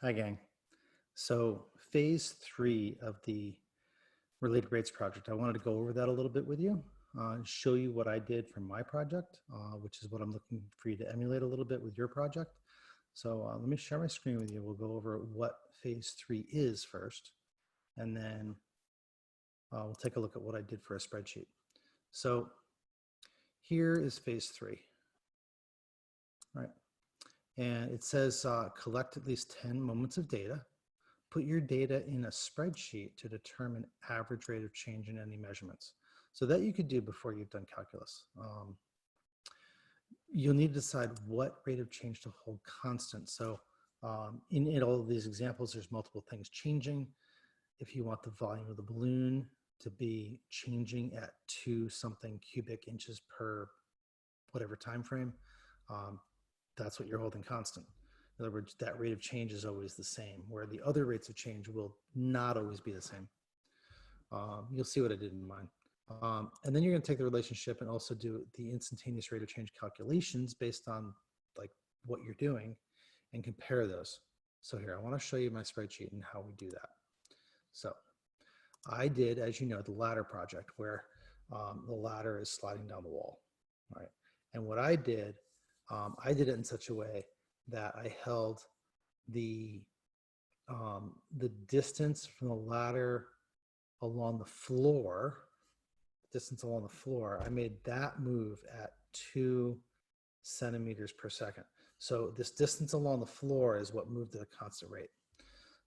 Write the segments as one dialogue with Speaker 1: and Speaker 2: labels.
Speaker 1: Hi, gang. So phase 3 of the related rates project, I wanted to go over that a little bit with you, show you what I did for my project, which is what I'm looking for you to emulate a little bit with your project. So let me share my screen with you. We'll go over what phase 3 is first, and then we'll take a look at what I did for a spreadsheet. So here is phase 3, right? And it says collect at least 10 moments of data. Put your data in a spreadsheet to determine average rate of change in any measurements. So that you could do before you've done calculus. You'll need to decide what rate of change to hold constant. So in all of these examples, there's multiple things changing. If you want the volume of the balloon to be changing at 2 something cubic inches per whatever time frame, that's what you're holding constant. In other words, that rate of change is always the same, where the other rates of change will not always be the same. You'll see what I did in mine. And then you're going to take the relationship and also do the instantaneous rate of change calculations based on like what you're doing and compare those. So here, I want to show you my spreadsheet and how we do that. So I did, as you know, the ladder project where the ladder is sliding down the wall, right? And what I did it in such a way that I held the distance from the ladder along the floor, I made that move at 2 centimeters per second. So this distance along the floor is what moved at a constant rate.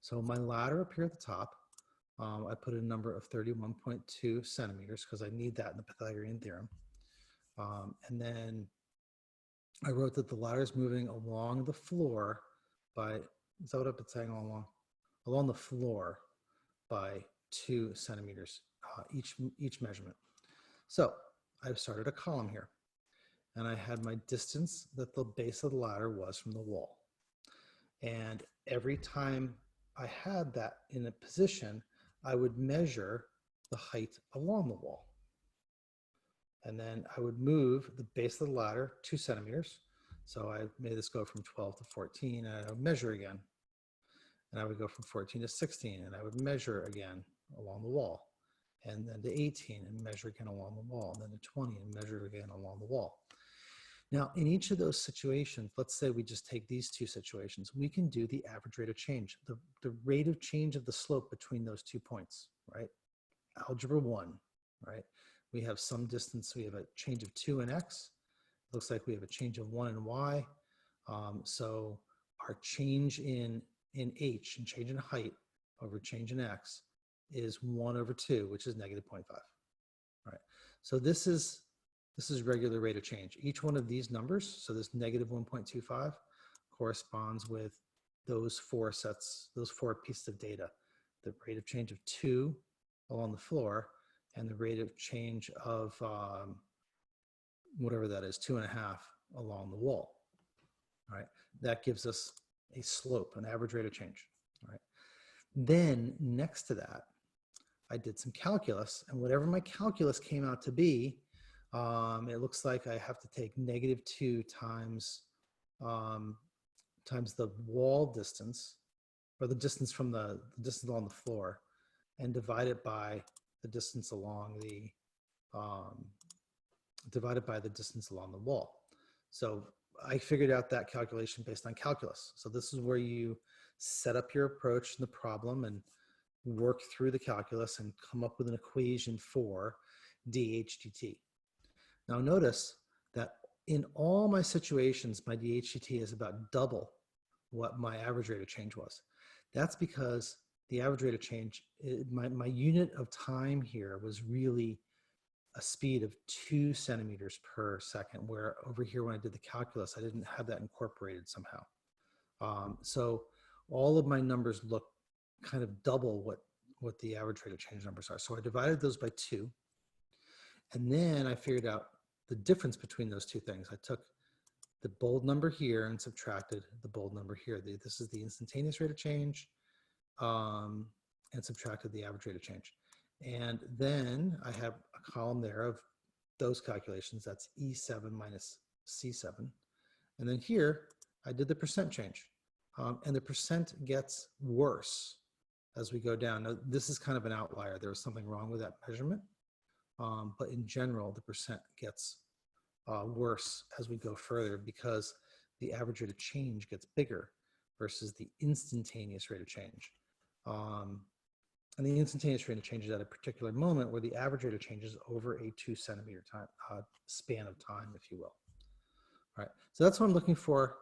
Speaker 1: So my ladder up here at the top, I put a number of 31.2 centimeters because I need that in the Pythagorean theorem. And then I wrote that the ladder is moving along the floor by, is that what I've been saying all along? Along the floor by 2 centimeters each measurement. So I've started a column here, and I had my distance that the base of the ladder was from the wall. And every time I had that in a position, I would measure the height along the wall. And then I would move the base of the ladder 2 centimeters. So I made this go from 12 to 14, and I would measure again. And I would go from 14 to 16, and I would measure again along the wall. And then to 18 and measure again along the wall. And then to 20 and measure again along the wall. Now, in each of those situations, let's say we just take these two situations, we can do the average rate of change, the rate of change of the slope between those 2 points, right? Algebra 1, right? We have some distance, we have a change of 2 in x. Looks like we have a change of 1 in y. So our change in h and change in height over change in x is 1 over 2, which is negative 0.5. Right. So this is regular rate of change. Each one of these numbers, so this negative 1.25, corresponds with those 4 sets, those 4 pieces of data. The rate of change of 2 along the floor, and the rate of change of whatever that is, 2.5 along the wall. All right, that gives us a slope, an average rate of change. All right. Then next to that, I did some calculus, and whatever my calculus came out to be, it looks like I have to take negative 2 times times the wall distance, or the distance from the distance along the floor, and divide it by the distance along the distance along the wall. So I figured out that calculation based on calculus. So this is where you set up your approach in the problem and work through the calculus and come up with an equation for dHdt. Now notice that in all my situations, my dHdt is about double what my average rate of change was. That's because the average rate of change, my unit of time here was really a speed of 2 centimeters per second, where over here when I did the calculus, I didn't have that incorporated somehow. So all of my numbers look kind of double what the average rate of change numbers are. So I divided those by 2, and then I figured out the difference between those two things. I took the bold number here and subtracted the bold number here. This is the instantaneous rate of change, and subtracted the average rate of change. And then I have a column there of those calculations. That's E7 minus C7. And then here, I did the percent change. And the percent gets worse as we go down. Now, this is kind of an outlier. There was something wrong with that measurement. But in general, the percent gets worse as we go further because the average rate of change gets bigger versus the instantaneous rate of change. And the instantaneous rate of change is at a particular moment where the average rate of change is over a 2 centimeter time span of time, if you will. All right, so that's what I'm looking for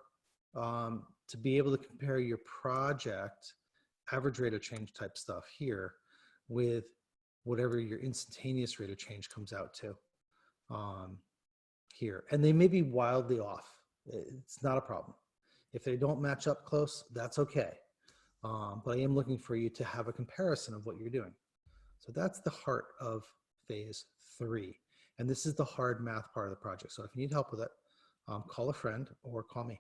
Speaker 1: to be able to compare your project average rate of change type stuff here with whatever your instantaneous rate of change comes out to here. And they may be wildly off. It's not a problem. If they don't match up close, that's okay. But I am looking for you to have a comparison of what you're doing. So that's the heart of phase 3. And this is the hard math part of the project. So if you need help with it, call a friend or call me.